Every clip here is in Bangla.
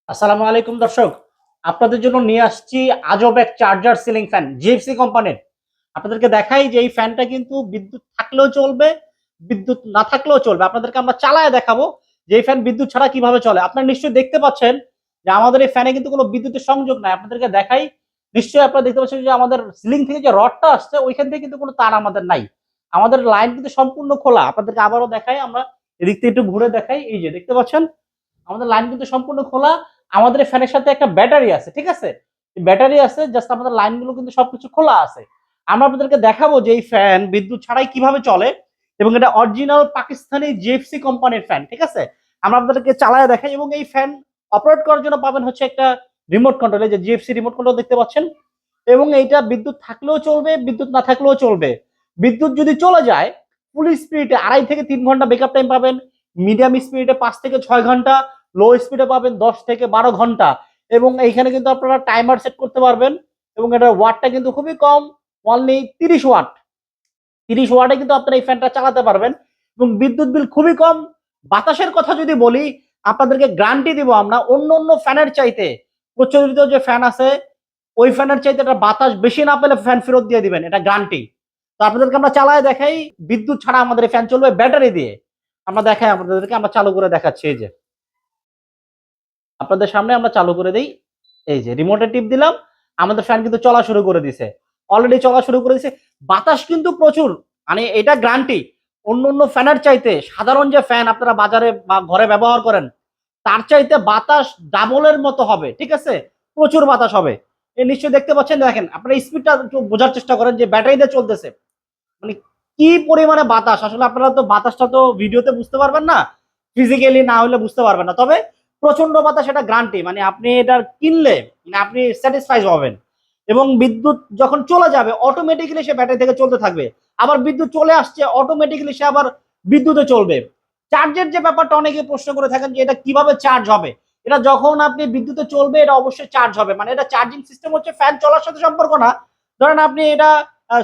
আসসালামু আলাইকুম দর্শক, আপনাদের জন্য নিয়ে আসছি আজব এক চার্জার সিলিং ফ্যান জিএফসি কোম্পানির। আপনাদেরকে দেখাই যে এই ফ্যানটা কিন্তু বিদ্যুৎ থাকলেও চলবে, বিদ্যুৎ না থাকলেও চলবে। আপনাদেরকে আমরা চালায় দেখাবো যে এই ফ্যান বিদ্যুৎ ছাড়া কিভাবে চলে। আপনারা নিশ্চয়ই দেখতে পাচ্ছেন যে আমাদের এই ফ্যানে কিন্তু কোনো বিদ্যুতের সংযোগ নাই। আপনাদেরকে দেখাই, নিশ্চয়ই আপনারা দেখতে পাচ্ছেন যে আমাদের সিলিং থেকে যে রডটা আসছে ওইখান থেকে কিন্তু কোনো তার আমাদের নাই। আমাদের লাইন কিন্তু সম্পূর্ণ খোলা। আপনাদেরকে আবারও দেখাই, আমরা এদিক থেকে একটু ঘুরে দেখাই। এই যে দেখতে পাচ্ছেন আমাদের লাইন কিন্তু সম্পূর্ণ খোলা। আমাদের ফ্যানের সাথে একটা ব্যাটারি আছে, ঠিক আছে? ব্যাটারি আছে, জাস্ট আমাদের লাইনগুলো কিন্তু সবকিছু খোলা আছে। আমরা আপনাদেরকে দেখাবো যে এই ফ্যান বিদ্যুৎ ছাড়াই কিভাবে চলে, এবং এটা অরিজিনাল পাকিস্তানি জিএফসি কোম্পানির ফ্যান, ঠিক আছে? আমরা আপনাদেরকে চালায় দেখাই, এবং এই ফ্যান অপারেট করার জন্য পাবেন হচ্ছে একটা রিমোট কন্ট্রোল, এই যে জিএফসি রিমোট কন্ট্রোল দেখতে পাচ্ছেন। এবং এইটা বিদ্যুৎ থাকলেও চলবে, বিদ্যুৎ না থাকলেও চলবে। বিদ্যুৎ যদি চলে যায় ফুল স্পিডে 2.5 থেকে 3 ঘন্টা বেকআপ টাইম পাবেন, মিডিয়াম স্পিডে 5 থেকে 6 ঘন্টা, লো স্পিডে পাবেন 10 থেকে 12 ঘন্টা। এবং এইখানে কিন্তু আপনারা টাইমার সেট করতে পারবেন, এবং এটার ওয়াটটা কিন্তু খুবই কম, অনলি 30 ওয়াট। 30 ওয়াটে কিন্তু আপনারা এই ফ্যানটা চালাতে পারবেন, এবং বিদ্যুৎ বিল খুবই কম। বাতাসের কথা যদি বলি, আপনাদেরকে গ্যারান্টি দিব আমরা অন্য অন্য ফ্যানের চাইতে, প্রচলিত যে ফ্যান আছে ওই ফ্যানের চাইতে এটা বাতাস বেশি না পেলে ফ্যান ফেরত দিয়ে দিবেন, এটা গ্যারান্টি। তো আপনাদেরকে আমরা চালায় দেখাই, বিদ্যুৎ ছাড়া আমাদের এই ফ্যান চলবে ব্যাটারি দিয়ে। আমরা দেখাই আপনাদেরকে, আমরা চালু করে দেখাচ্ছি। এই যে আপনাদের সামনে আমরা চালু করে দিই, এই যে রিমোটে টিপ দিলাম, আমাদের ফ্যান কিন্তু চলা শুরু করে দিছে, অলরেডি চলা শুরু করে দিছে। বাতাস কিন্তু প্রচুর, মানে এটা গ্যারান্টি। অন্য অন্য ফ্যানের চাইতে সাধারণ যে ফ্যান আপনারা বাজারে বা ঘরে ব্যবহার করেন তার চাইতে বাতাস ডাবলের মতো হবে, ঠিক আছে? প্রচুর বাতাস হবে। এই নিশ্চয়ই দেখতে পাচ্ছেন, দেখেন আপনারা স্পিডটা একটু বোঝার চেষ্টা করেন যে ব্যাটারি দিয়ে চলতেছে, মানে কি পরিমাণে বাতাস। আসলে আপনারা তো বাতাসটা তো ভিডিওতে বুঝতে পারবেন না, ফিজিক্যালি না হলে বুঝতে পারবেন না। তবে প্রচন্ড বাতাস, এটা গ্যারান্টি, মানে আপনি এটা কিনলে মানে আপনি স্যাটিসফাই হবেন। এবং বিদ্যুৎ যখন চলে যাবে অটোমেটিক্যালি সে ব্যাটারি থেকে চলতে থাকবে। আবার বিদ্যুৎ চলে আসছে অটোমেটিক্যালি সে আবার বিদ্যুতে চলবে। চার্জের যে ব্যাপারটা অনেকে প্রশ্ন করে থাকেন যে এটা কিভাবে চার্জ হবে। এটা যখন আপনি বিদ্যুতে চলবে এটা অবশ্যই চার্জ হবে, মানে এটা চার্জিং সিস্টেম হচ্ছে ফ্যান চলার সাথে সম্পর্ক না। ধরেন আপনি এটা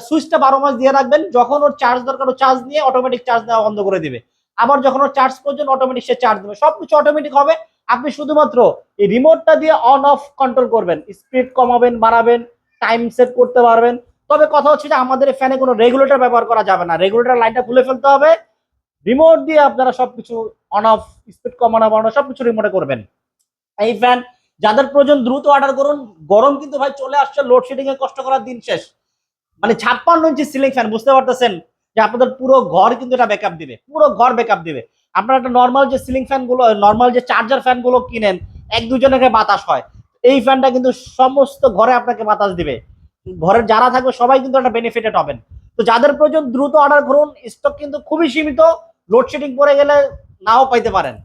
সুইচটা 12 মাস দিয়ে রাখবেন, যখন ওর চার্জ দরকার ও চার্জ নিয়ে অটোমেটিক চার্জ দেওয়া বন্ধ করে দিবে। আবার যখন ওর চার্জ প্রয়োজন অটোমেটিক সে চার্জ দেবে, সবকিছু অটোমেটিক হবে। আপনি শুধুমাত্র এই রিমোটটা দিয়ে অন অফ কন্ট্রোল করবেন, স্পিড কমাবেন বাড়াবেন, টাইম সেট করতে পারবেন। তবে কথা হচ্ছে যে আমাদের এই ফ্যানে কোনো রেগুলেটর ব্যবহার করা যাবে না, রেগুলেটর লাইনটা খুলে ফেলতে হবে। রিমোট দিয়ে আপনারা সবকিছু অন অফ, স্পিড কমানো বাড়ানো সবকিছু রিমোটে করবেন। এই ফ্যান যাদের প্রয়োজন দ্রুত অর্ডার করুন। গরম কিন্তু ভাই চলে আসছে, লোডশেডিং এ কষ্ট করার দিন শেষ। মানে 56 ইঞ্চি সিলিং ফ্যান, বুঝতে পারতেছেন যে আপনাদের পুরো ঘর কিন্তু এটা ব্যাকআপ দিবে, পুরো ঘর ব্যাকআপ দিবে। আপনারা একটা নর্মাল যে সিলিং ফ্যান গুলো, নর্মাল যে চার্জার ফ্যান গুলো কিনেন, এক দুজনের বাতাস হয়, এই ফ্যানটা কিন্তু সমস্ত ঘরে আপনাকে বাতাস দিবে। ঘরের যারা থাকবে সবাই কিন্তু একটা বেনিফিটেড হবেন। তো যাদের প্রয়োজন দ্রুত অর্ডার করুন, স্টক কিন্তু খুবই সীমিত, লোডশেডিং পড়ে গেলে নাও পাইতে পারেন।